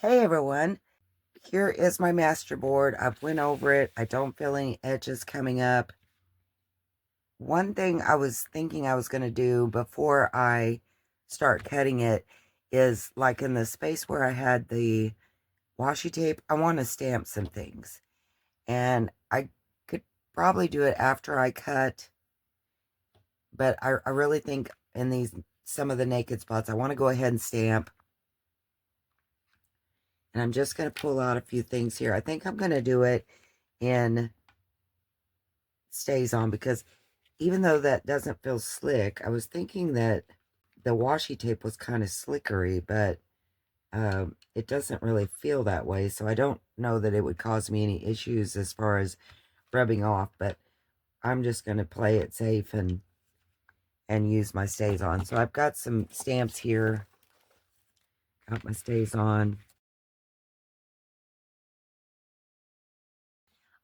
Hey everyone, here is my masterboard. I've went over it. I don't feel any edges coming up. One thing I was thinking I was going to do before I start cutting it is, like, in the space where I had the washi tape, I want to stamp some things. And I could probably do it after I cut, but I really think in some of the naked spots, I want to go ahead and stamp. And I'm just going to pull out a few things here. I think I'm going to do it in Stays On, because even though that doesn't feel slick, I was thinking that the washi tape was kind of slickery, but it doesn't really feel that way. So I don't know that it would cause me any issues as far as rubbing off, but I'm just going to play it safe and use my Stays On. So I've got some stamps here. Got my Stays On.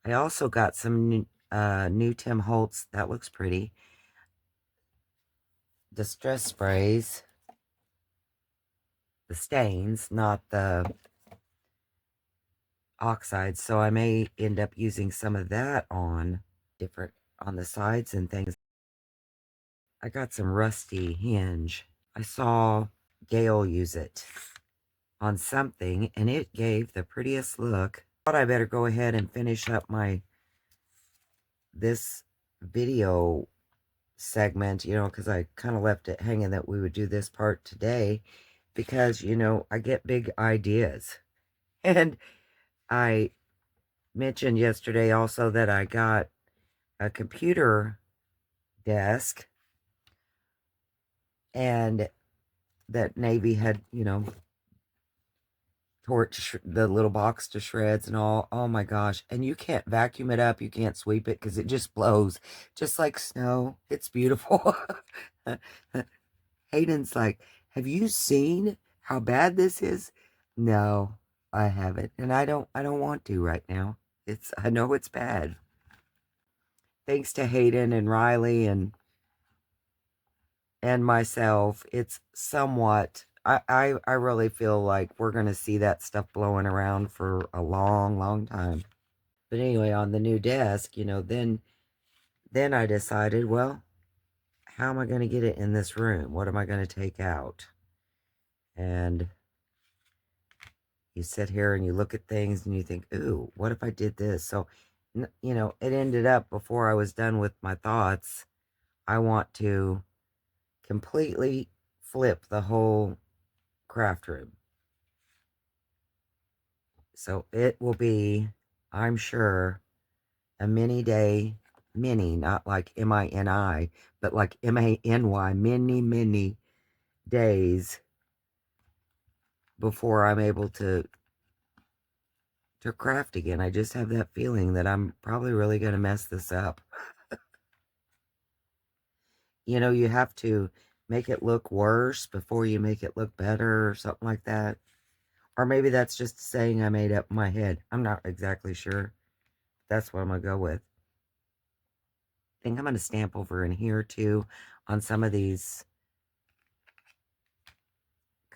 I also got some new Tim Holtz. That looks pretty. Distress sprays. The stains, not the oxides. So I may end up using some of that on the sides and things. I got some rusty hinge. I saw Gail use it on something and it gave the prettiest look. I thought I better go ahead and finish up this video segment, because I kind of left it hanging that we would do this part today, because, I get big ideas. And I mentioned yesterday also that I got a computer desk, and that Navy had, torched the little box to shreds and all. Oh my gosh. And you can't vacuum it up. You can't sweep it because it just blows just like snow. It's beautiful. Hayden's like, have you seen how bad this is? No, I haven't. And I don't want to right now. I know it's bad. Thanks to Hayden and Riley and myself, it's somewhat, I really feel like we're going to see that stuff blowing around for a long, long time. But anyway, on the new desk, then I decided, well, how am I going to get it in this room? What am I going to take out? And you sit here and you look at things and you think, ooh, what if I did this? So, it ended up, before I was done with my thoughts, I want to completely flip the whole craft room. So it will be, I'm sure, a mini, not like MINI, but like MANY, many days before I'm able to craft again. I just have that feeling that I'm probably really going to mess this up. You have to make it look worse before you make it look better or something like that. Or maybe that's just a saying I made up in my head. I'm not exactly sure. That's what I'm going to go with. I think I'm going to stamp over in here too on some of these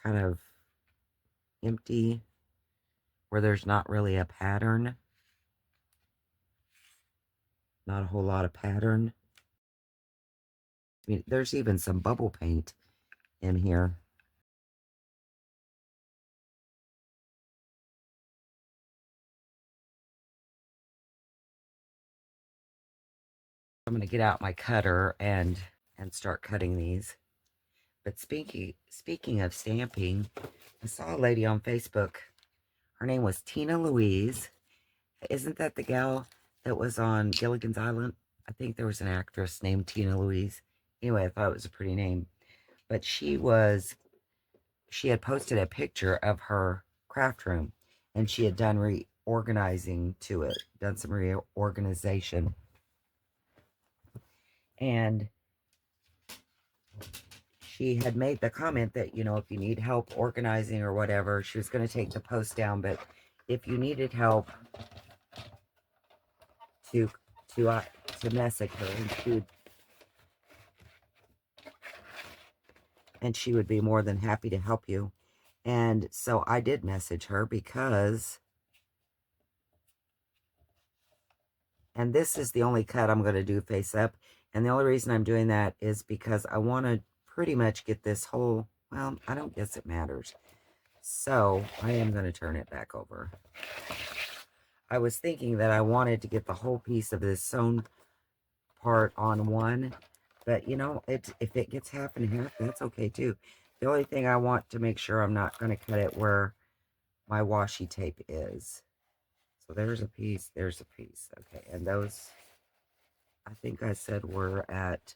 kind of empty, where there's not really a pattern. Not a whole lot of pattern. I mean, there's even some bubble paint in here. I'm going to get out my cutter and start cutting these. But speaking of stamping, I saw a lady on Facebook. Her name was Tina Louise. Isn't that the gal that was on Gilligan's Island? I think there was an actress named Tina Louise. Anyway, I thought it was a pretty name. But she had posted a picture of her craft room, and she had done reorganizing to it, done some reorganization. And she had made the comment that, if you need help organizing or whatever, she was going to take the post down, but if you needed help to message her, and she would be more than happy to help you. And so I did message her because, and this is the only cut I'm going to do face up. And the only reason I'm doing that is because I want to pretty much get this whole, well, I don't guess it matters. So I am going to turn it back over. I was thinking that I wanted to get the whole piece of this sewn part on one, but you know, if it gets half and half, that's okay too. The only thing I want to make sure I'm not going to cut it where my washi tape is. So there's a piece, there's a piece. Okay, and those, I think I said we're at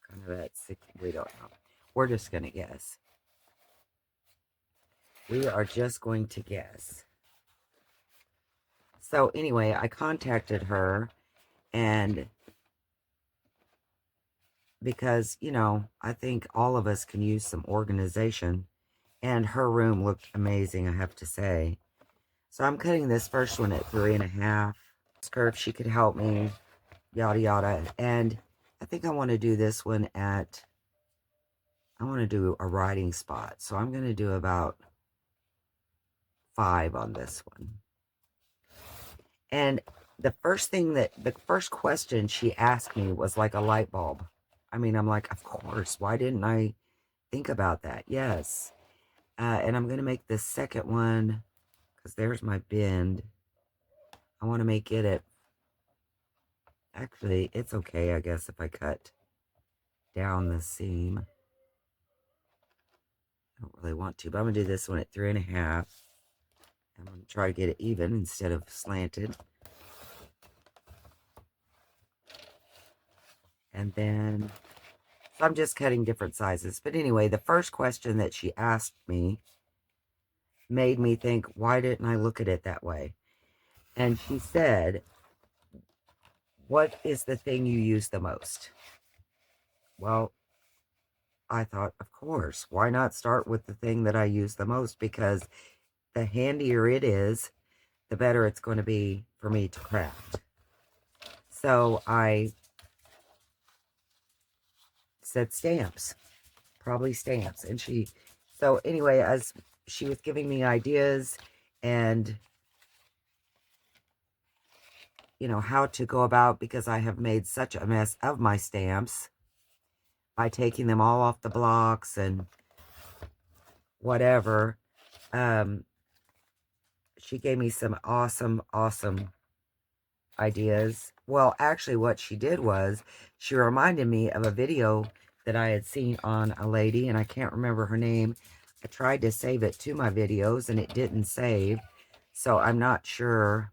kind of at 6, we don't know. We're just going to guess. We are just going to guess. So anyway, I contacted her, and because, you know, I think all of us can use some organization, and her room looked amazing, I have to say. So I'm cutting this first one at 3.5. Ask her if she could help me, yada yada. And I think I want to do this one at, I want to do a writing spot. So I'm going to do about 5 on this one. And the first question she asked me was like a light bulb. I mean, I'm like, of course, why didn't I think about that? Yes. And I'm going to make the second one, because there's my bend. I want to make it at, actually, it's okay, I guess, if I cut down the seam. I don't really want to, but I'm going to do this one at 3.5. I'm going to try to get it even instead of slanted. And then, so I'm just cutting different sizes. But anyway, the first question that she asked me made me think, why didn't I look at it that way? And she said, what is the thing you use the most? Well, I thought, of course, why not start with the thing that I use the most? Because the handier it is, the better it's going to be for me to craft. So I said stamps, probably stamps. And so anyway, as she was giving me ideas and, you know, how to go about, because I have made such a mess of my stamps by taking them all off the blocks and whatever. She gave me some awesome ideas. Well, actually what she did was she reminded me of a video that I had seen on a lady, and I can't remember her name. I tried to save it to my videos and it didn't save. So I'm not sure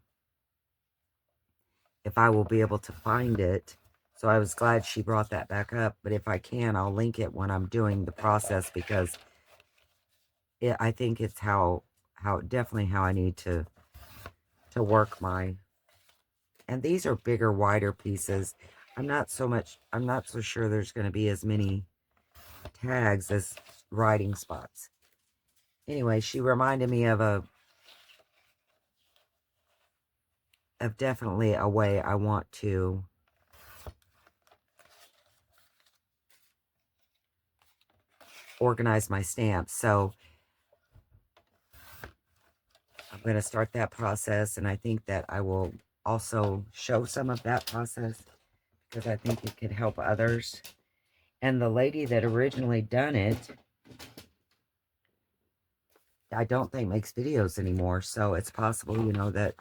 if I will be able to find it. So I was glad she brought that back up. But if I can, I'll link it when I'm doing the process, because I think it's definitely how I need to work my, and these are bigger, wider pieces. I'm not so sure there's going to be as many tags as writing spots. Anyway, she reminded me of definitely a way I want to organize my stamps. So I'm going to start that process, and I think that I will also show some of that process, because I think it could help others. And the lady that originally done it, I don't think makes videos anymore, so it's possible, you know, that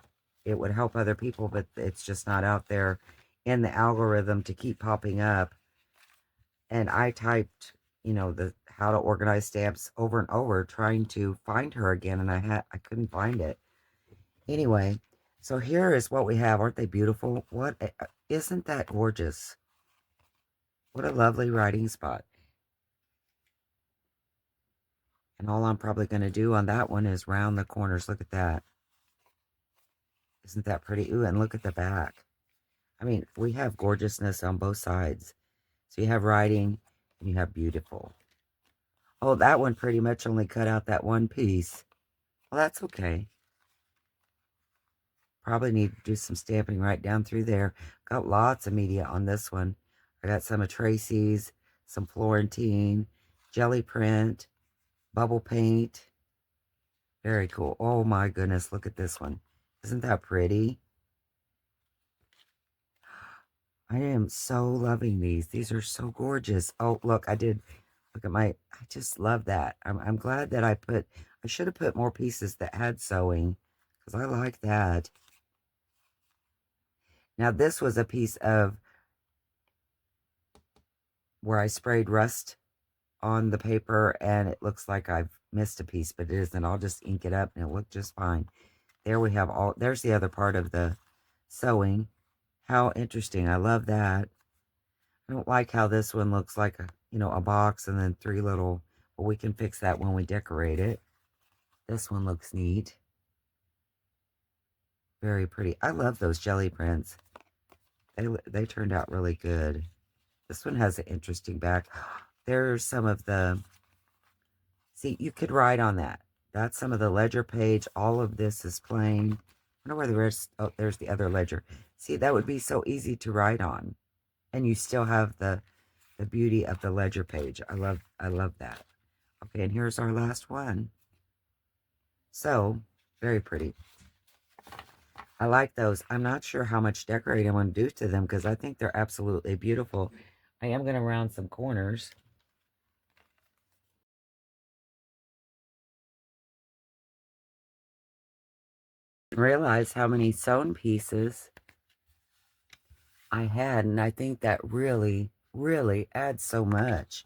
it would help other people, but it's just not out there in the algorithm to keep popping up. And I typed, you know, the how to organize stamps over and over, trying to find her again, and I couldn't find it. Anyway, so here is what we have. Aren't they beautiful? What isn't that gorgeous? What a lovely writing spot. And all I'm probably going to do on that one is round the corners. Look at that. Isn't that pretty? Ooh, and look at the back. I mean, we have gorgeousness on both sides. So you have writing and you have beautiful. Oh, that one pretty much only cut out that one piece. Well, that's okay. Probably need to do some stamping right down through there. Got lots of media on this one. I got some of Tracy's, some Florentine, jelly print. bubble paint. Very cool. Oh my goodness, look at this one. Isn't that pretty? I am so loving these. These are so gorgeous. Oh, look, I did. Look at I just love that. I'm glad that I should have put more pieces that had sewing because I like that. Now, this was a piece of where I sprayed rust on the paper and it looks like I've missed a piece, but it isn't. I'll just ink it up and it looked just fine. There we have there's the other part of the sewing. How interesting. I love that. I don't like how this one looks like a box and then three little, but we can fix that when we decorate it. This one looks neat. Very pretty. I love those jelly prints. They turned out really good. This one has an interesting back. There's some of see, you could write on that. That's some of the ledger page. All of this is plain. I wonder where the rest, oh, there's the other ledger. See, that would be so easy to write on. And you still have the beauty of the ledger page. I love that. Okay, and here's our last one. So, very pretty. I like those. I'm not sure how much decorating I'm going to do to them because I think they're absolutely beautiful. I am going to round some corners. Realize how many sewn pieces I had, and I think that really, really adds so much.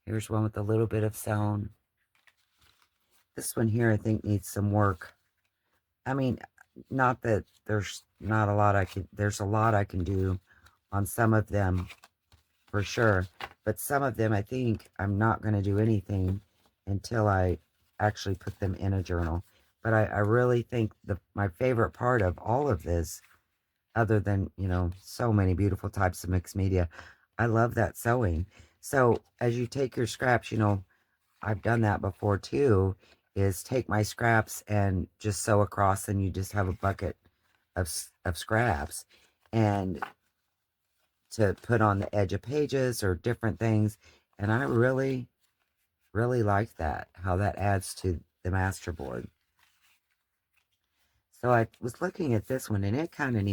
Here's one with a little bit of sewn. This one here I think needs some work. I mean, not that there's not a lot there's a lot I can do on some of them for sure, but some of them I think I'm not going to do anything until I actually put them in a journal. But I really think my favorite part of all of this, other than, so many beautiful types of mixed media, I love that sewing. So as you take your scraps, I've done that before too, is take my scraps and just sew across, and you just have a bucket of scraps and to put on the edge of pages or different things. And I really, really like that, how that adds to the Masterboard. So I was looking at this one and it kind of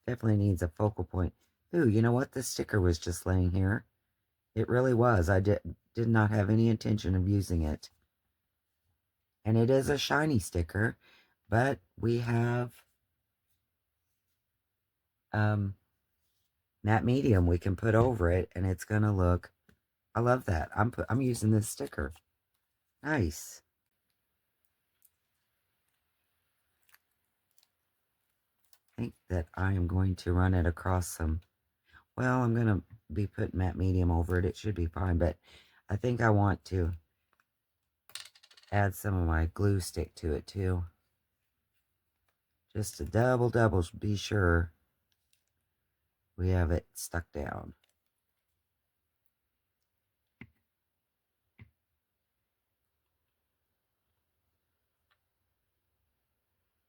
definitely needs a focal point. Ooh, you know what? The sticker was just laying here. It really was. I did not have any intention of using it. And it is a shiny sticker, but we have matte medium we can put over it and it's gonna look, I love that. I'm using this sticker. Nice. I think that I am going to run it across some, well, I'm gonna be putting matte medium over it. It should be fine, but I think I want to add some of my glue stick to it too. Just to double be sure we have it stuck down.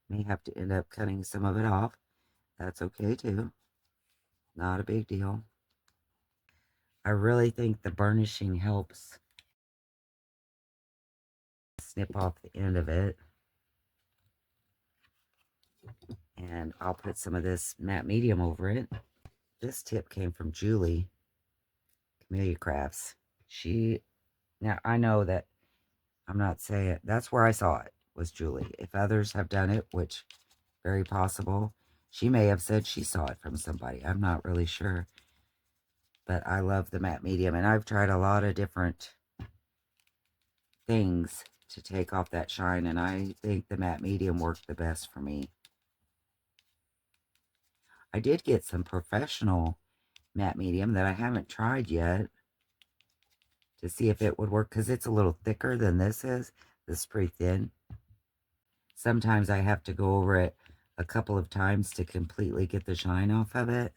May have to end up cutting some of it off. That's okay too. Not a big deal. I really think the burnishing helps. Snip off the end of it. And I'll put some of this matte medium over it. This tip came from Julie, Diycrafts. Now I know that I'm not saying, that's where I saw it, was Julie. If others have done it, which very possible, she may have said she saw it from somebody. I'm not really sure. But I love the matte medium, and I've tried a lot of different things to take off that shine, and I think the matte medium worked the best for me. I did get some professional matte medium that I haven't tried yet to see if it would work, because it's a little thicker than this is. This is pretty thin. Sometimes I have to go over it a couple of times to completely get the shine off of it.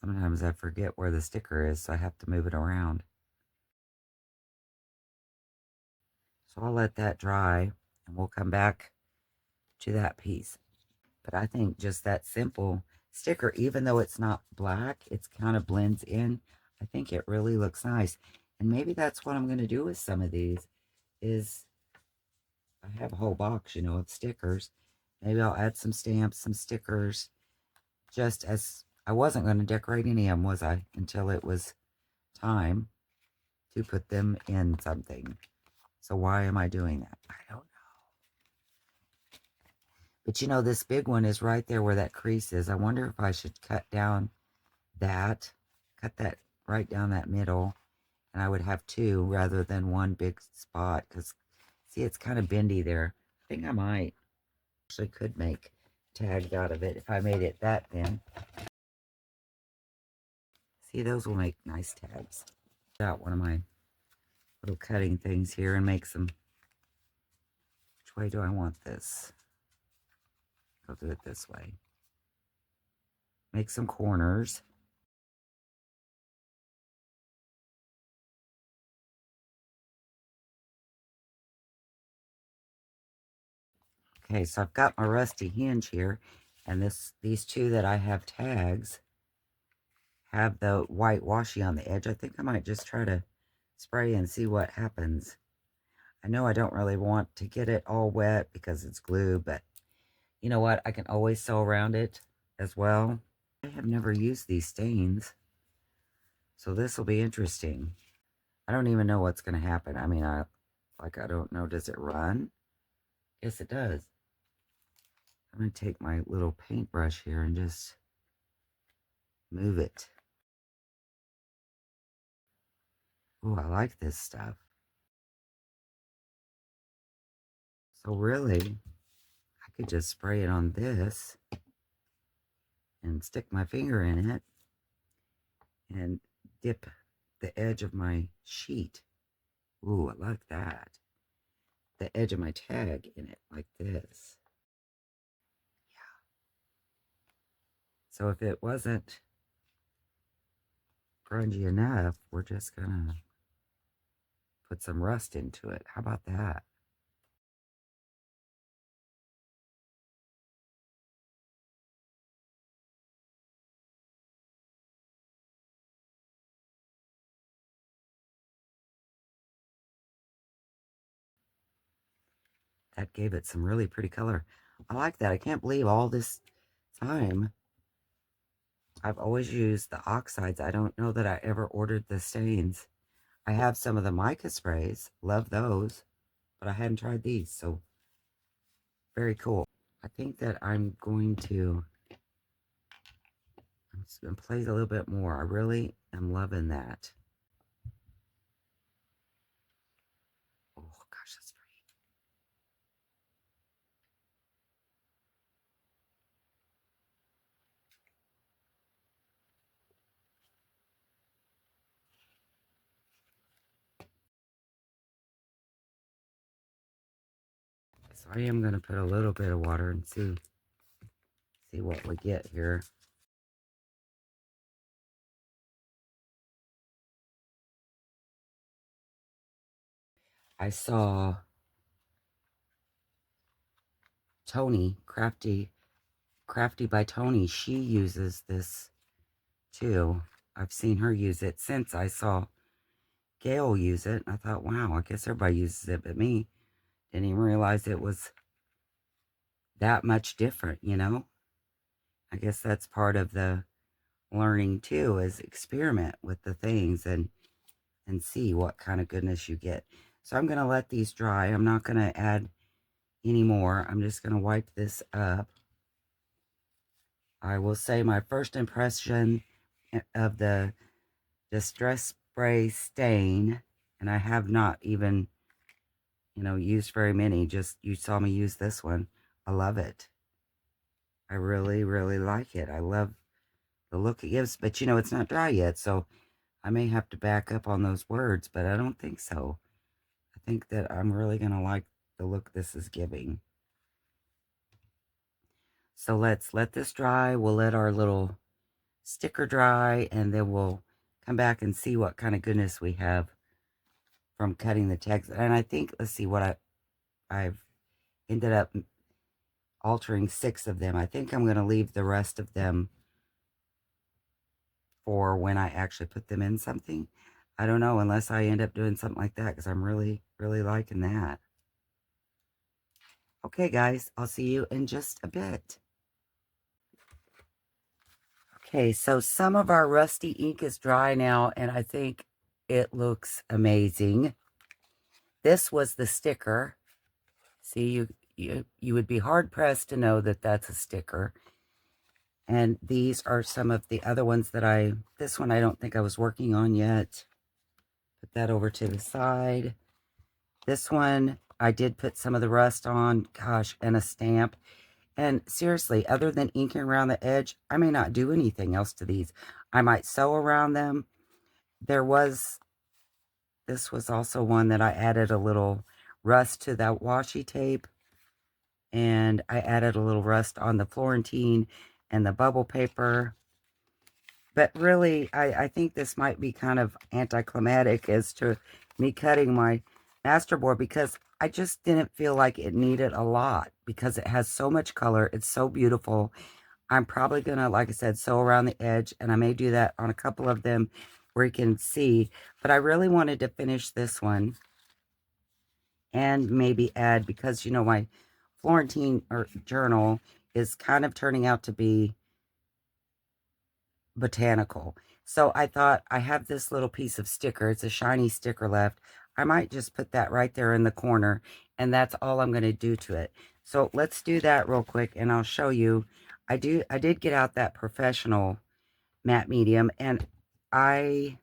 Sometimes I forget where the sticker is, so I have to move it around. So I'll let that dry, and we'll come back to that piece. But I think just that simple sticker, even though it's not black, it's kind of blends in. I think it really looks nice. And maybe that's what I'm going to do with some of these is I have a whole box, you know, of stickers. Maybe I'll add some stamps, some stickers, just as I wasn't going to decorate any of them, was I? Until it was time to put them in something. So why am I doing that? I don't know. But you know, this big one is right there where that crease is. I wonder if I should cut that right down that middle. And I would have two rather than one big spot. Because, see, it's kind of bendy there. I think I might. Actually could make tags out of it if I made it that thin. See, those will make nice tags. Out one of my little cutting things here and make some. Which way do I want this? I'll do it this way. Make some corners. Okay, so I've got my rusty hinge here, and these two that I have tags have the white washi on the edge. I think I might just try to spray and see what happens. I know I don't really want to get it all wet because it's glue, but you know what? I can always sew around it as well. I have never used these stains, so this will be interesting. I don't even know what's going to happen. I mean, I don't know. Does it run? Yes, it does. I'm going to take my little paintbrush here and just move it. Oh, I like this stuff. So really, I could just spray it on this and stick my finger in it and dip the edge of my sheet. Ooh, I like that. The edge of my tag in it like this. Yeah. So if it wasn't grungy enough, we're just gonna put some rust into it. How about that? That gave it some really pretty color. I like that. I can't believe all this time I've always used the oxides. I don't know that I ever ordered the stains. I have some of the mica sprays. Love those. But I hadn't tried these. So very cool. I think that I'm going to play a little bit more. I really am loving that. Oh gosh, that's pretty. So I am going to put a little bit of water and see what we get here. I saw Tony, Crafty by Tony. She uses this too. I've seen her use it since I saw Gail use it. I thought, wow, I guess everybody uses it but me. Didn't even realize it was that much different, you know? I guess that's part of the learning too, is experiment with the things and see what kind of goodness you get. So I'm going to let these dry. I'm not going to add any more. I'm just going to wipe this up. I will say my first impression of the Distress Spray stain, and I have not even, you know, used very many. Just, you saw me use this one. I love it. I really, really like it. I love the look it gives, but you know, it's not dry yet, so I may have to back up on those words, but I don't think so. I think that I'm really going to like the look this is giving. So let's let this dry. We'll let our little sticker dry, and then we'll come back and see what kind of goodness we have from cutting the tags. And I think, let's see what I've ended up altering 6 of them. I think I'm going to leave the rest of them for when I actually put them in something. I don't know, unless I end up doing something like that, because I'm really, really liking that. Okay, guys, I'll see you in just a bit. Okay, so some of our rusty ink is dry now, and I think it looks amazing. This was the sticker. See, you would be hard-pressed to know that that's a sticker. And these are some of the other ones that this one I don't think I was working on yet. Put that over to the side. This one, I did put some of the rust on, gosh, and a stamp. And seriously, other than inking around the edge, I may not do anything else to these. I might sew around them. This was also one that I added a little rust to that washi tape. And I added a little rust on the Florentine and the bubble paper. But really, I think this might be kind of anticlimactic as to me cutting my Masterboard, because I just didn't feel like it needed a lot, because it has so much color. It's so beautiful. I'm probably going to, like I said, sew around the edge, and I may do that on a couple of them where you can see. But I really wanted to finish this one and maybe add, because, you know, my Florentine journal is kind of turning out to be botanical. So I thought, I have this little piece of sticker. It's a shiny sticker left. I might just put that right there in the corner, and that's all I'm going to do to it. So let's do that real quick, and I'll show you. I did get out that professional matte medium, and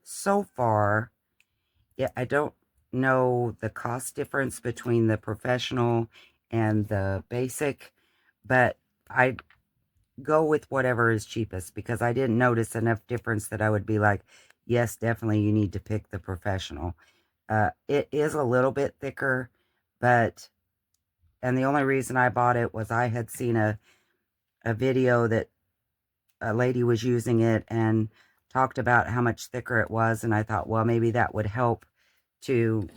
so far, yeah, I don't know the cost difference between the professional and the basic, but I go with whatever is cheapest, because I didn't notice enough difference that I would be like, yes, definitely you need to pick the professional. It is a little bit thicker, and the only reason I bought it was I had seen a video that a lady was using it and talked about how much thicker it was, and I thought, well, maybe that would help to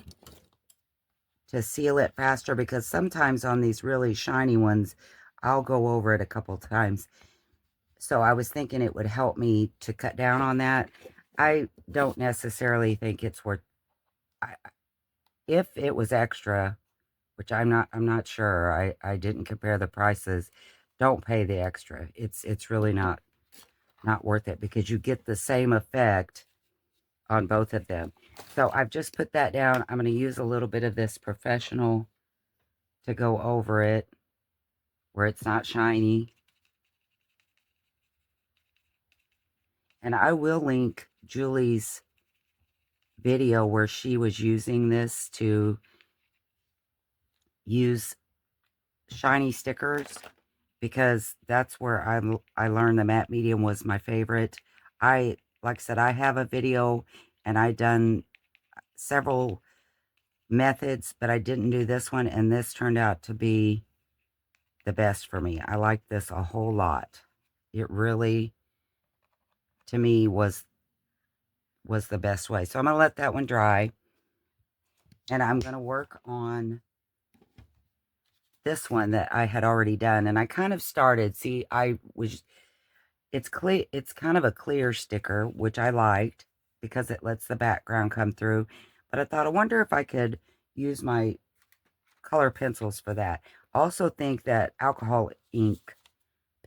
seal it faster, because sometimes on these really shiny ones, I'll go over it a couple times. So I was thinking it would help me to cut down on that. I don't necessarily think it's worth, if it was extra, which I'm not sure. I didn't compare the prices. Don't pay the extra. It's really not worth it, because you get the same effect on both of them. So I've just put that down. I'm going to use a little bit of this professional to go over it where it's not shiny. And I will link Julie's video where she was using this to use shiny stickers, because that's where I learned the matte medium was my favorite. Like I said, I have a video, and I done several methods, but I didn't do this one, and this turned out to be the best for me. I like this a whole lot. It really, to me, was the best way. So I'm going to let that one dry, and I'm going to work on this one that I had already done. And I kind of started, see, it's clear, it's kind of a clear sticker, which I liked because it lets the background come through. But I thought, I wonder if I could use my color pencils for that. I also think that alcohol ink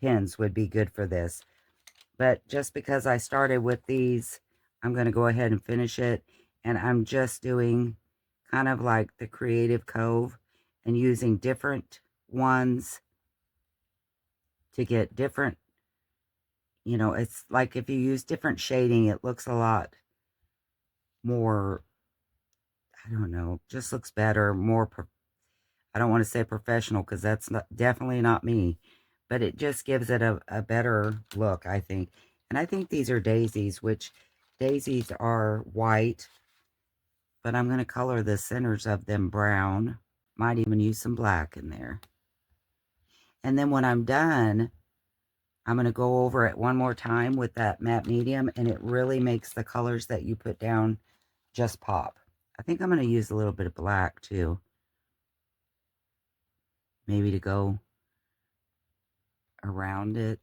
pens would be good for this. But just because I started with these, I'm going to go ahead and finish it. And I'm just doing kind of like the Creative Cove and using different ones to get different, you know, it's like if you use different shading, it looks a lot more, I don't know, just looks better, more, I don't want to say professional, because that's definitely not me, but it just gives it a better look, I think. And I think these are daisies, which daisies are white, but I'm going to color the centers of them brown. Might even use some black in there. And then when I'm done, I'm going to go over it one more time with that matte medium, and it really makes the colors that you put down just pop. I think I'm going to use a little bit of black too. Maybe to go around it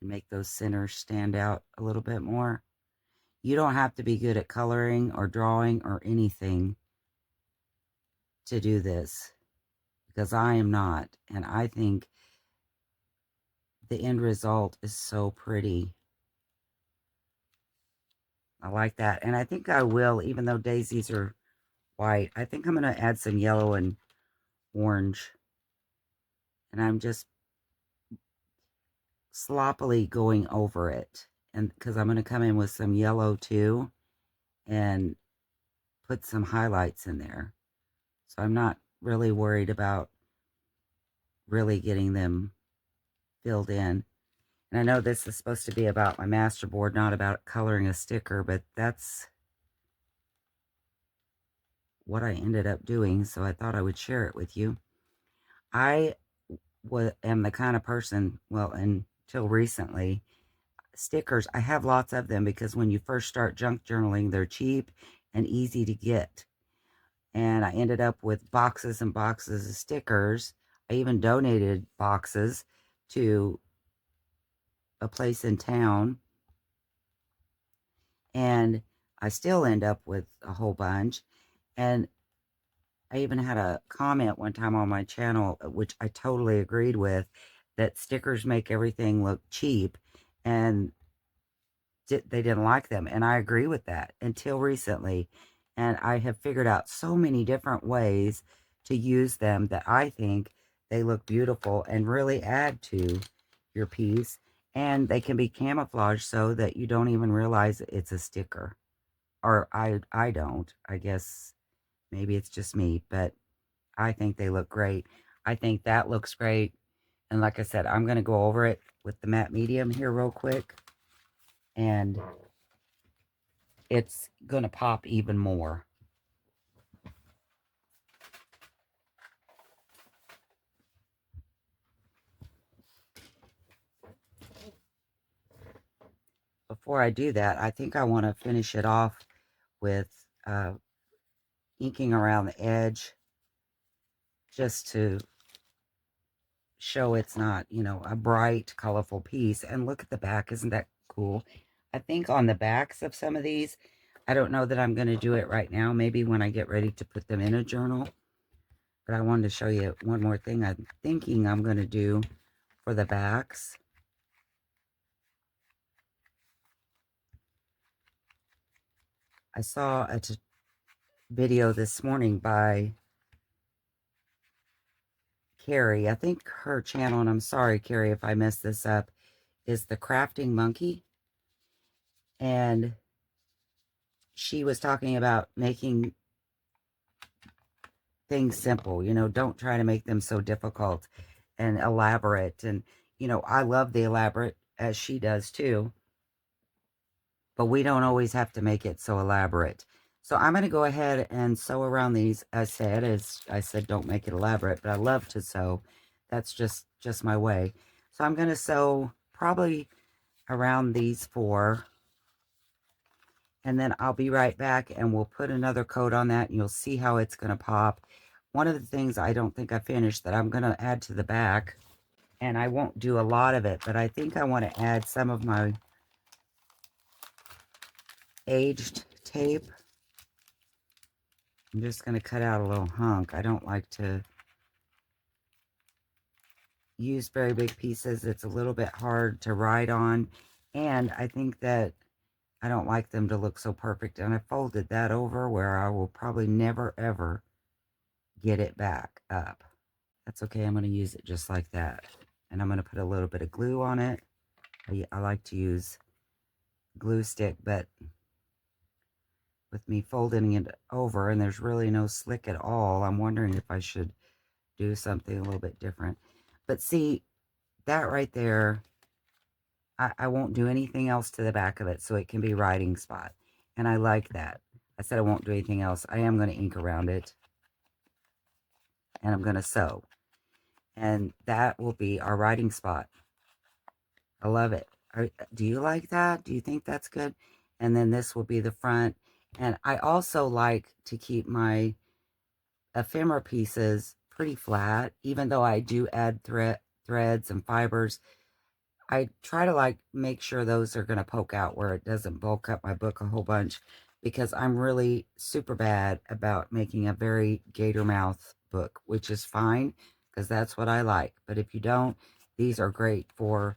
and make those centers stand out a little bit more. You don't have to be good at coloring or drawing or anything to do this, because I am not. And I think the end result is so pretty. I like that. And I think I will, even though daisies are white, I think I'm going to add some yellow and orange. And I'm just sloppily going over it. And because I'm going to come in with some yellow too and put some highlights in there. So I'm not really worried about really getting them filled in. And I know this is supposed to be about my masterboard, not about coloring a sticker, but that's what I ended up doing, so I thought I would share it with you. I am the kind of person, well, until recently, stickers, I have lots of them because when you first start junk journaling, they're cheap and easy to get. And I ended up with boxes and boxes of stickers. I even donated boxes to a place in town. And I still end up with a whole bunch. And I even had a comment one time on my channel, which I totally agreed with, that stickers make everything look cheap. And they didn't like them. And I agree with that until recently. And I have figured out so many different ways to use them that I think they look beautiful and really add to your piece. And they can be camouflaged so that you don't even realize it's a sticker. Or I don't. I guess maybe it's just me, but I think they look great. I think that looks great. And like I said, I'm going to go over it with the matte medium here real quick. And it's going to pop even more. Before I do that, I think I want to finish it off with inking around the edge, just to show it's not, you know, a bright, colorful piece. And look at the back. Isn't that cool? I think on the backs of some of these, I don't know that I'm going to do it right now. Maybe when I get ready to put them in a journal. But I wanted to show you one more thing I'm thinking I'm going to do for the backs. I saw a video this morning by Carrie. I think her channel, and I'm sorry, Carrie, if I messed this up, is The Crafting Monkey. And she was talking about making things simple. You know, don't try to make them so difficult and elaborate. And, you know, I love the elaborate, as she does too. But we don't always have to make it so elaborate. So I'm going to go ahead and sew around these. As I said, don't make it elaborate, but I love to sew. That's just my way. So I'm going to sew probably around these 4. And then I'll be right back and we'll put another coat on that and you'll see how it's going to pop. One of the things I don't think I finished that I'm going to add to the back, and I won't do a lot of it, but I think I want to add some of my aged tape. I'm just going to cut out a little hunk. I don't like to use very big pieces. It's a little bit hard to write on. And I think that I don't like them to look so perfect. And I folded that over where I will probably never, ever get it back up. That's okay. I'm going to use it just like that. And I'm going to put a little bit of glue on it. I like to use glue stick, but with me folding it over and there's really no slick at all, I'm wondering if I should do something a little bit different. But see, that right there, I won't do anything else to the back of it, so it can be writing spot. And I like that. I said I won't do anything else. I am going to ink around it. And I'm going to sew. And that will be our writing spot. I love it. Do you like that? Do you think that's good? And then this will be the front. And I also like to keep my ephemera pieces pretty flat, even though I do add threads and fibers. I try to like make sure those are going to poke out where it doesn't bulk up my book a whole bunch, because I'm really super bad about making a very gator mouth book, which is fine because that's what I like. But if you don't, these are great for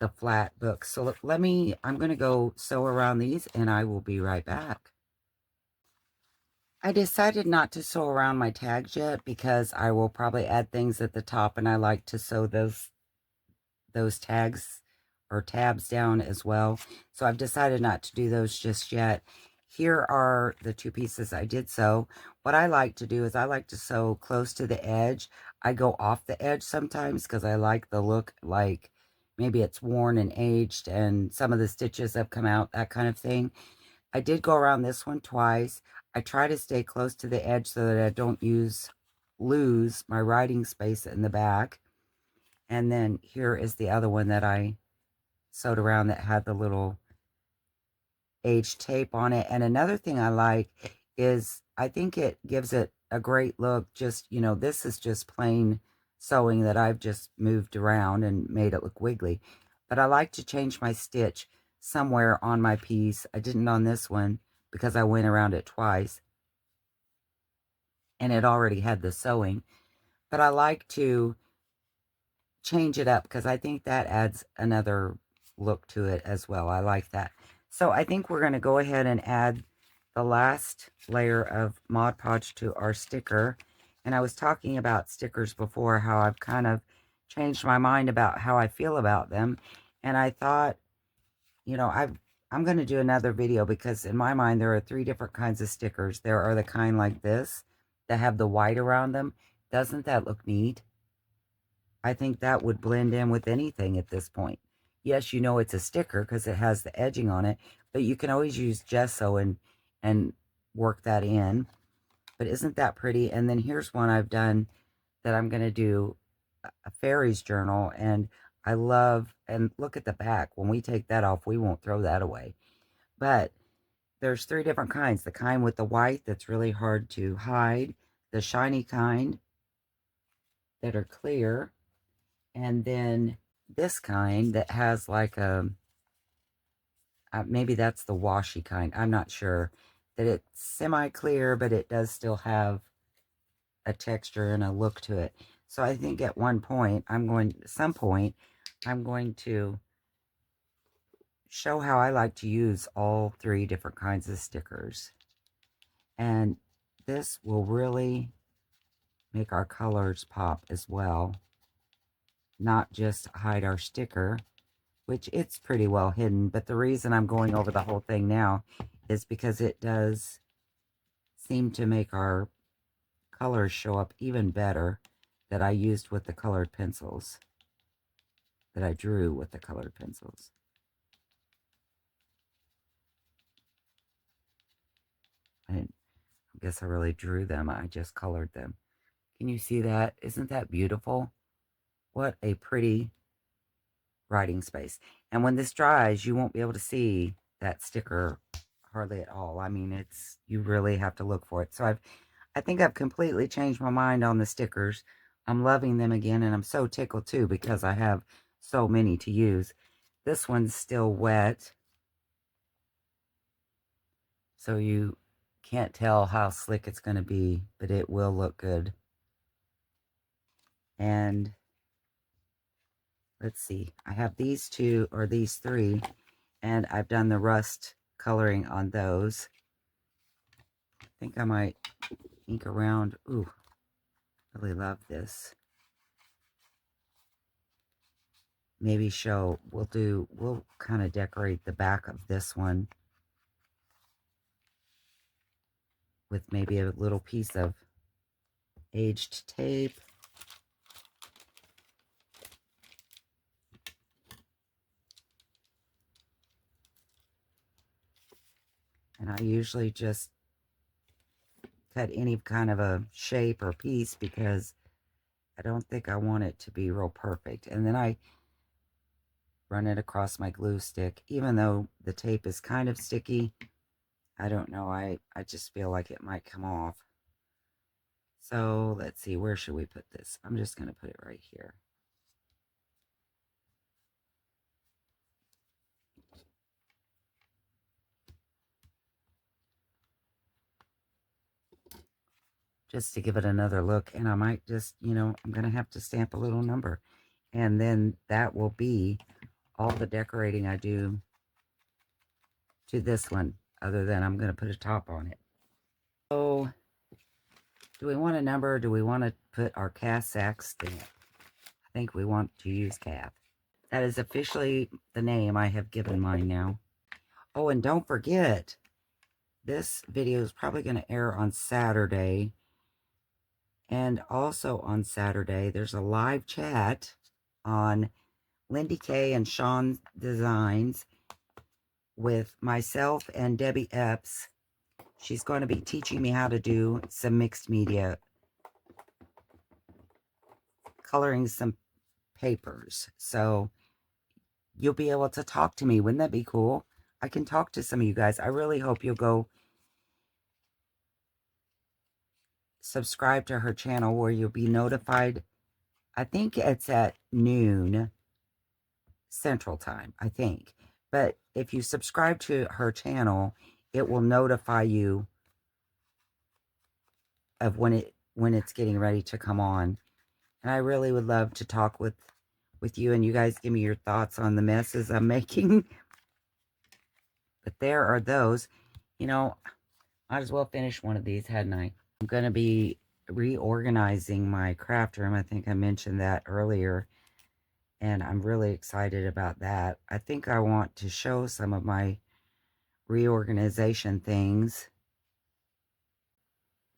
the flat books. So let me, I'm going to go sew around these and I will be right back. I decided not to sew around my tags yet because I will probably add things at the top, and I like to sew those tags or tabs down as well. So I've decided not to do those just yet. Here are the two pieces I did sew. What I like to do is I like to sew close to the edge. I go off the edge sometimes because I like the look, like maybe it's worn and aged and some of the stitches have come out, that kind of thing. I did go around this one twice. I try to stay close to the edge so that I don't lose my writing space in the back. And then here is the other one that I sewed around that had the little aged tape on it. And another thing I like is I think it gives it a great look. Just, you know, this is just plain sewing that I've just moved around and made it look wiggly. But I like to change my stitch somewhere on my piece. I didn't on this one because I went around it twice and it already had the sewing. But I like to change it up because I think that adds another look to it as well. I like that. So I think we're going to go ahead and add the last layer of Mod Podge to our sticker. And I was talking about stickers before, how I've kind of changed my mind about how I feel about them. And I thought, you know, I'm going to do another video because in my mind there are 3 different kinds of stickers. There are the kind like this that have the white around them. Doesn't that look neat? I think that would blend in with anything at this point. Yes, you know it's a sticker because it has the edging on it, but you can always use gesso and work that in. But isn't that pretty? And then here's one I've done that I'm going to do a fairies journal, and I love, and look at the back. When we take that off, we won't throw that away. But there's 3 different kinds. The kind with the white that's really hard to hide, the shiny kind that are clear, and then this kind that has like a, maybe that's the washy kind. I'm not sure. That it's semi-clear, but it does still have a texture and a look to it. So I think at some point, I'm going to show how I like to use all 3 different kinds of stickers. And this will really make our colors pop as well. Not just hide our sticker, which it's pretty well hidden, but the reason I'm going over the whole thing now is because it does seem to make our colors show up even better that I used with the colored pencils, that I drew with the colored pencils. I guess I really drew them, I just colored them. Can you see that? Isn't that beautiful? What a pretty writing space. And when this dries, you won't be able to see that sticker hardly at all. I mean, you really have to look for it. So I think I've completely changed my mind on the stickers. I'm loving them again, and I'm so tickled too because I have so many to use. This one's still wet, so you can't tell how slick it's going to be, but it will look good. And let's see, I have these 2 or these 3, and I've done the rust coloring on those. I think I might ink around. Ooh, really love this. Maybe we'll kind of decorate the back of this one with maybe a little piece of aged tape. And I usually just cut any kind of a shape or piece because I don't think I want it to be real perfect. And then I run it across my glue stick. Even though the tape is kind of sticky, I don't know, I just feel like it might come off. So let's see, where should we put this? I'm just going to put it right here. just to give it another look. And I might just, you know, I'm going to have to stamp a little number. And then that will be all the decorating I do to this one, other than I'm going to put a top on it. So, do we want a number, or do we want to put our cast sack stamp? I think we want to use calf. That is officially the name I have given mine now. Oh, and don't forget, this video is probably going to air on Saturday. And also on Saturday, there's a live chat on Lindy Kay and Sean Designs with myself and Debbie Epps. She's going to be teaching me how to do some mixed media, coloring some papers. So you'll be able to talk to me. Wouldn't that be cool? I can talk to some of you guys. I really hope you'll go subscribe to her channel where you'll be notified. I think it's at noon Central Time, I think. But if you subscribe to her channel, it will notify you of when it's getting ready to come on. And I really would love to talk with you, and you guys give me your thoughts on the messes I'm making. But there are those. You know, might as well finish one of these, hadn't I? I'm going to be reorganizing my craft room. I think I mentioned that earlier. And I'm really excited about that. I think I want to show some of my reorganization things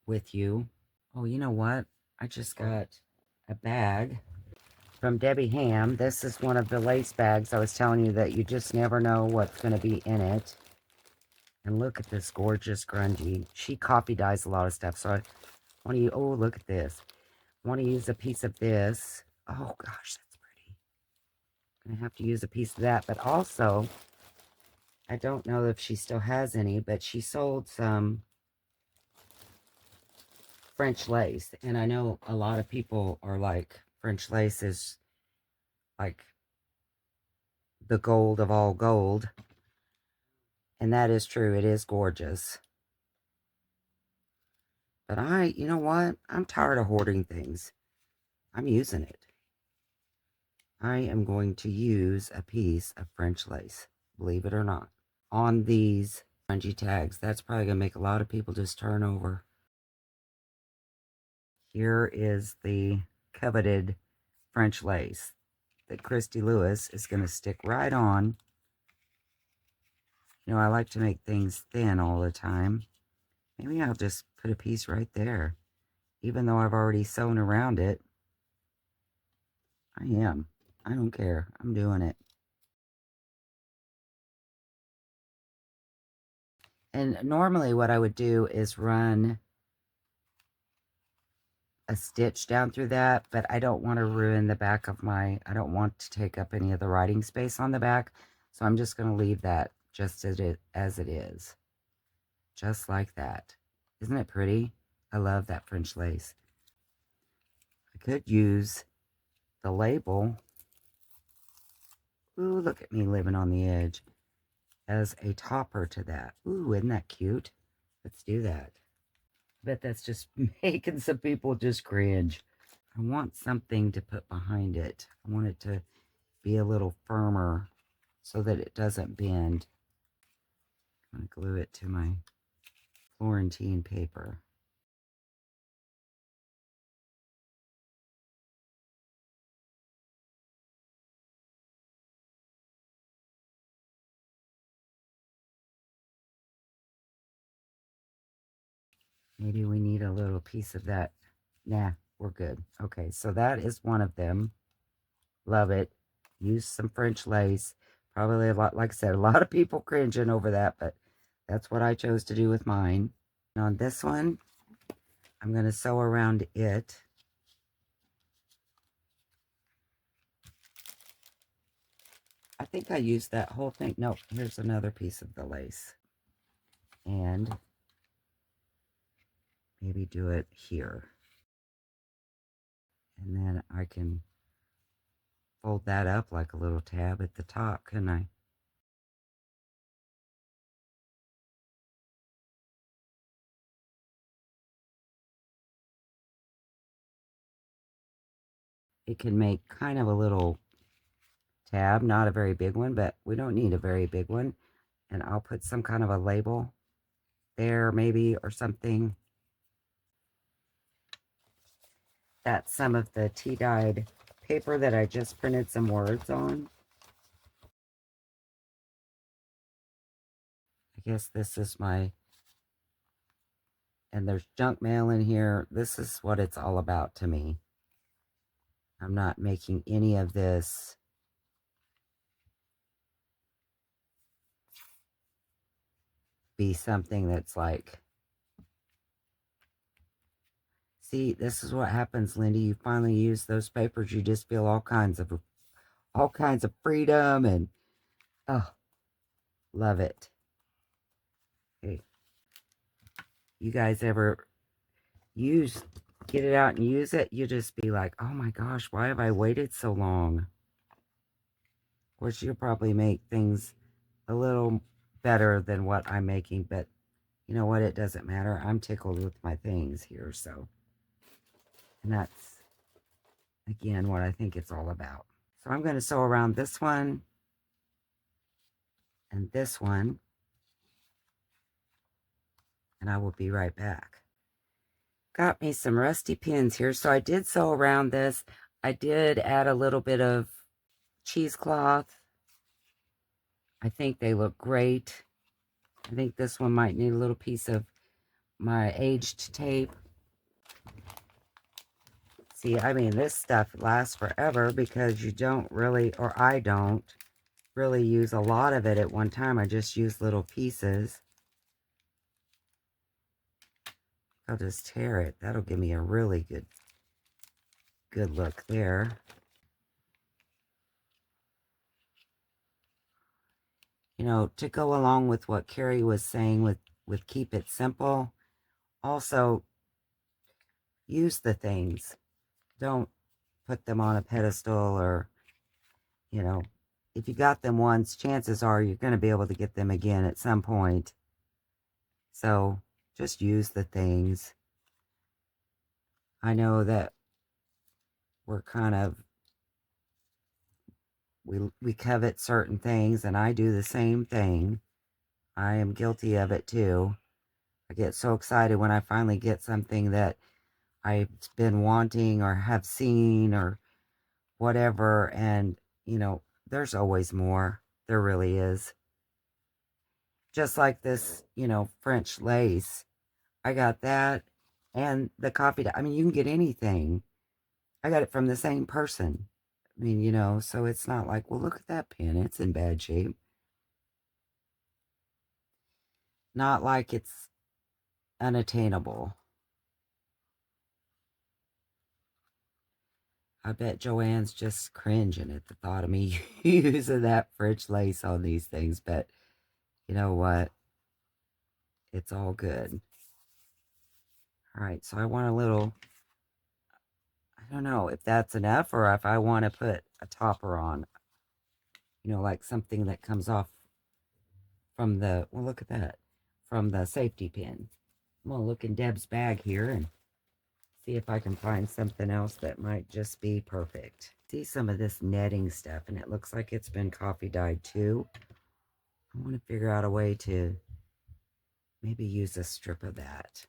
with you. Oh, you know what? I just got a bag from Debbie Ham. This is one of the lace bags I was telling you that you just never know what's going to be in it. And look at this gorgeous grungy. She copy dyes a lot of stuff. So I want to, oh, look at this. I want to use a piece of this. Oh, gosh, that's pretty. I'm going to have to use a piece of that. But also, I don't know if she still has any, but she sold some French lace. And I know a lot of people are like, French lace is like the gold of all gold. And that is true. It is gorgeous. But you know what? I'm tired of hoarding things. I'm using it. I am going to use a piece of French lace, believe it or not, on these spongy tags. That's probably going to make a lot of people just turn over. Here is the coveted French lace that Christy Lewis is going to stick right on. You know, I like to make things thin all the time. Maybe I'll just put a piece right there. Even though I've already sewn around it. I don't care. I'm doing it. And normally what I would do is run a stitch down through that, but I don't want to ruin the back of I don't want to take up any of the writing space on the back. So I'm just going to leave that just as it is. Just like that. Isn't it pretty? I love that French lace. I could use the label. Ooh, look at me living on the edge. As a topper to that. Ooh, isn't that cute? Let's do that. I bet that's just making some people just cringe. I want something to put behind it. I want it to be a little firmer so that it doesn't bend. I'm going to glue it to my Florentine paper. Maybe we need a little piece of that. Nah, we're good. Okay, so that is one of them. Love it. Use some French lace. Probably a lot, like I said, a lot of people cringing over that, but that's what I chose to do with mine. And on this one, I'm going to sew around it. I think I used that whole thing. No, here's another piece of the lace. And maybe do it here. And then I can fold that up like a little tab at the top, couldn't I? it can make kind of a little tab, not a very big one, but we don't need a very big one. And I'll put some kind of a label there maybe or something. That's some of the tea-dyed paper that I just printed some words on. I guess this is my, and there's junk mail in here. This is what it's all about to me. I'm not making any of this be something that's like, see, this is what happens, Lindy. You finally use those papers. You just feel all kinds of freedom and, oh, love it. Okay. You guys ever get it out and use it? You just be like, oh my gosh, why have I waited so long? Of course, you'll probably make things a little better than what I'm making, but you know what? It doesn't matter. I'm tickled with my things here, so. And that's, again, what I think it's all about. So I'm going to sew around this one and this one, and I will be right back. Got me some rusty pins here. So I did sew around this. I did add a little bit of cheesecloth. I think they look great. I think this one might need a little piece of my aged tape. See, I mean, this stuff lasts forever because you don't really, or I don't really use a lot of it at one time. I just use little pieces. I'll just tear it. That'll give me a really good look there. You know, to go along with what Carrie was saying with keep it simple, also use the things. Don't put them on a pedestal or, you know, if you got them once, chances are you're going to be able to get them again at some point. So just use the things. I know that we're kind of, we covet certain things, and I do the same thing. I am guilty of it too. I get so excited when I finally get something that I've been wanting or have seen or whatever, and you know, there's always more. There really is. Just like this, you know, French lace. I got that and the coffee. I mean, you can get anything. I got it from the same person. I mean, you know, so it's not like, well, look at that pen. It's in bad shape. Not like it's unattainable. I bet Joanne's just cringing at the thought of me using that French lace on these things, but you know what? It's all good. All right, so I want a little, I don't know if that's enough or if I want to put a topper on, you know, like something that comes off from the, well, look at that, from the safety pin. I'm going to look in Deb's bag here and see if I can find something else that might just be perfect. See some of this netting stuff, and it looks like it's been coffee dyed too. I want to figure out a way to maybe use a strip of that.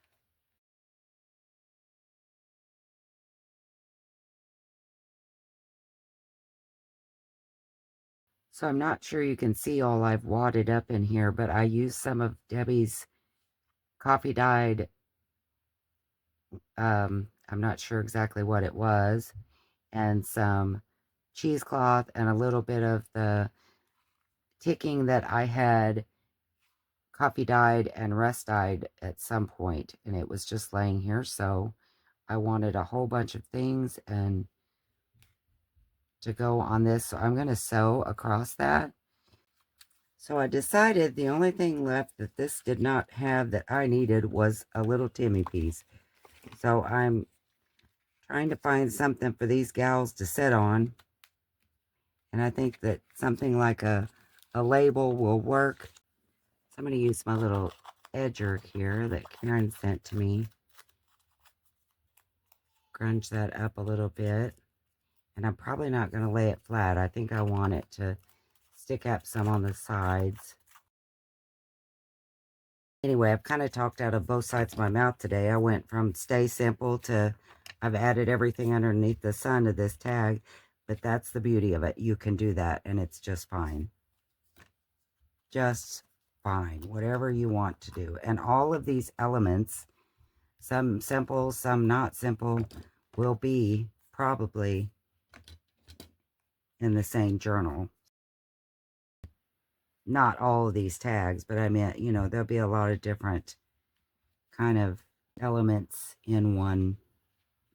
So I'm not sure you can see all I've wadded up in here, but I used some of Debbie's coffee dyed, I'm not sure exactly what it was, and some cheesecloth and a little bit of the ticking that I had coffee dyed and rust dyed at some point, and it was just laying here, so I wanted a whole bunch of things and to go on this, so I'm going to sew across that. So I decided the only thing left that this did not have that I needed was a little Timmy piece. So I'm trying to find something for these gals to sit on. And I think that something like a label will work. So I'm going to use my little edger here that Karen sent to me. Grunge that up a little bit. And I'm probably not going to lay it flat. I think I want it to stick up some on the sides. Anyway, I've kind of talked out of both sides of my mouth today. I went from stay simple to I've added everything underneath the sun to this tag. But that's the beauty of it. You can do that and it's just fine. Just fine. Whatever you want to do. And all of these elements, some simple, some not simple, will be probably in the same journal. Not all of these tags, but I mean, you know, there'll be a lot of different kind of elements in one.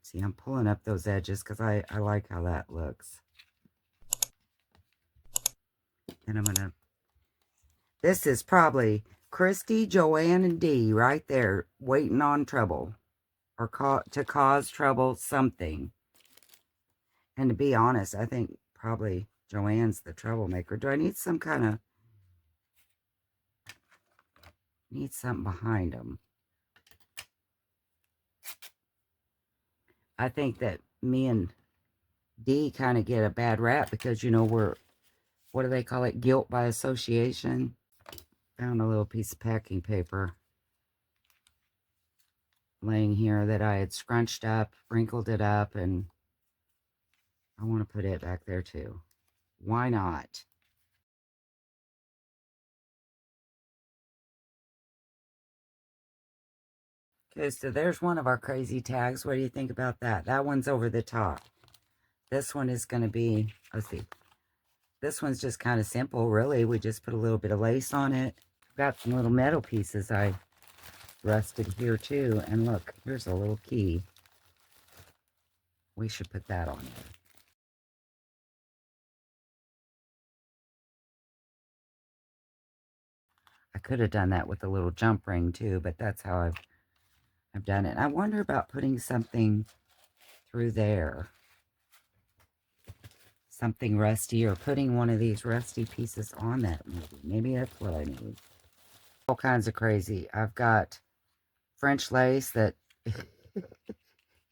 See, I'm pulling up those edges because I like how that looks. And I'm going to... This is probably Christy, Joanne, and Dee right there waiting on trouble. Or to cause trouble, something. And to be honest, I think probably Joanne's the troublemaker. Do I need some kind of... Need something behind them. I think that me and Dee kind of get a bad rap because, you know, we're... What do they call it? Guilt by association. Found a little piece of packing paper laying here that I had scrunched up, wrinkled it up, and I want to put it back there too. Why not? Okay, so there's one of our crazy tags. What do you think about that? That one's over the top. This one is going to be, let's see. This one's just kind of simple, really. We just put a little bit of lace on it. Got some little metal pieces I rusted here too. And look, here's a little key. We should put that on there. I could have done that with a little jump ring too, but that's how I've done it. I wonder about putting something through there. Something rusty, or putting one of these rusty pieces on that maybe. Maybe that's what I need. All kinds of crazy. I've got French lace that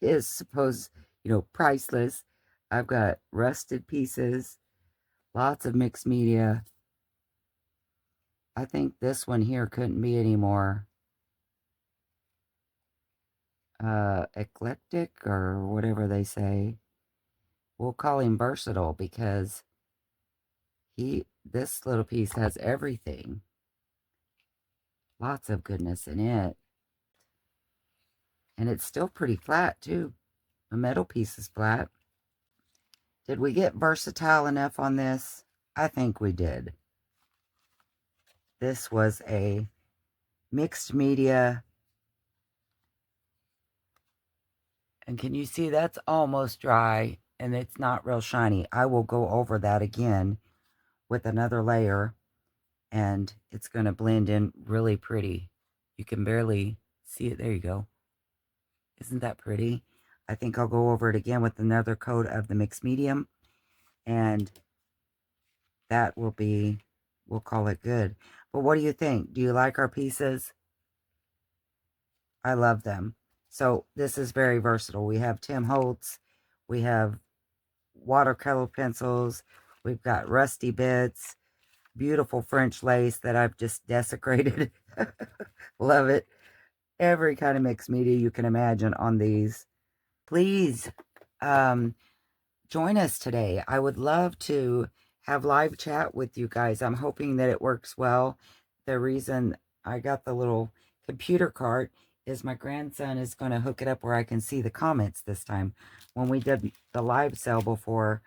is supposed, you know, priceless. I've got rusted pieces. Lots of mixed media. I think this one here couldn't be any more eclectic or whatever they say. We'll call him versatile because this little piece has everything. Lots of goodness in it. And it's still pretty flat too. The metal piece is flat. Did we get versatile enough on this? I think we did. This was a mixed media. And can you see that's almost dry and it's not real shiny. I will go over that again with another layer and it's going to blend in really pretty. You can barely see it. There you go. Isn't that pretty? I think I'll go over it again with another coat of the mixed medium and that will be, we'll call it good. But what do you think? Do you like our pieces? I love them. So this is very versatile. We have Tim Holtz. We have watercolor pencils. We've got rusty bits. Beautiful French lace that I've just desecrated. Love it. Every kind of mixed media you can imagine on these. Please join us today. I would love to have live chat with you guys. I'm hoping that it works well. The reason I got the little computer cart is my grandson is going to hook it up where I can see the comments this time. When we did the live sale before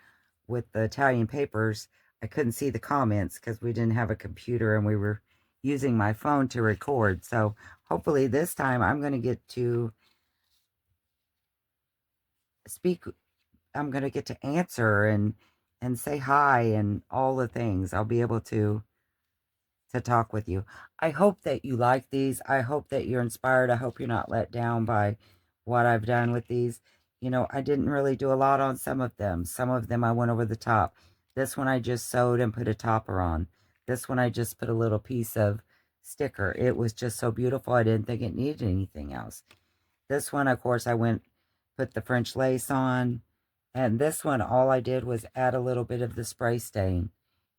with the Italian papers, I couldn't see the comments because we didn't have a computer and we were using my phone to record. So hopefully this time I'm going to get to speak. I'm going to get to answer and say hi and all the things. I'll be able to talk with you. I hope that you like these. I hope that you're inspired. I hope you're not let down by what I've done with these. You know, I didn't really do a lot on some of them. Some of them I went over the top. This one I just sewed and put a topper on. This one I just put a little piece of sticker. It was just so beautiful. I didn't think it needed anything else. This one, of course, I put the French lace on. And this one, all I did was add a little bit of the spray stain.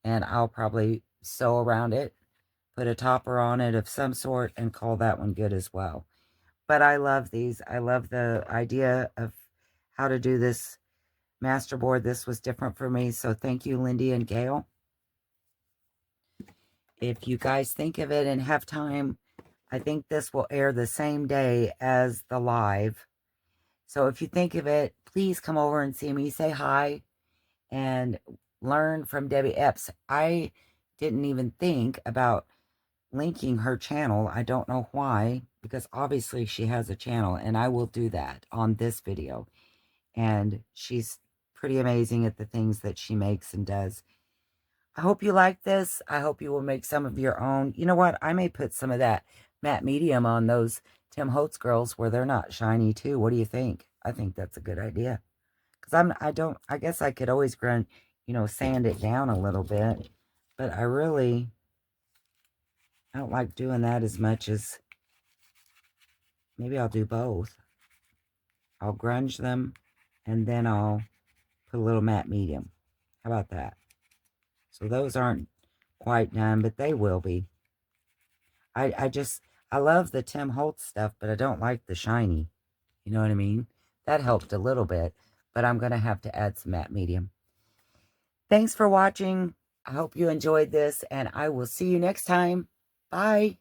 And I'll probably sew around it, put a topper on it of some sort, and call that one good as well. But I love these. I love the idea of how to do this masterboard. This was different for me. So thank you, Lindy and Gail. If you guys think of it and have time, I think this will air the same day as the live. So if you think of it, please come over and see me, say hi, and learn from Debbie Epps. I didn't even think about linking her channel. I don't know why, because obviously she has a channel, and I will do that on this video. And she's pretty amazing at the things that she makes and does. I hope you like this. I hope you will make some of your own. You know what? I may put some of that matte medium on those Tim Holtz girls where they're not shiny too. What do you think? I think that's a good idea. Because I guess I could always sand it down a little bit. But I don't like doing that as much as, maybe I'll do both. I'll grunge them and then I'll put a little matte medium. How about that? So those aren't quite done, but they will be. I love the Tim Holtz stuff, but I don't like the shiny. You know what I mean? That helped a little bit, but I'm going to have to add some matte medium. Thanks for watching. I hope you enjoyed this, and I will see you next time. Bye.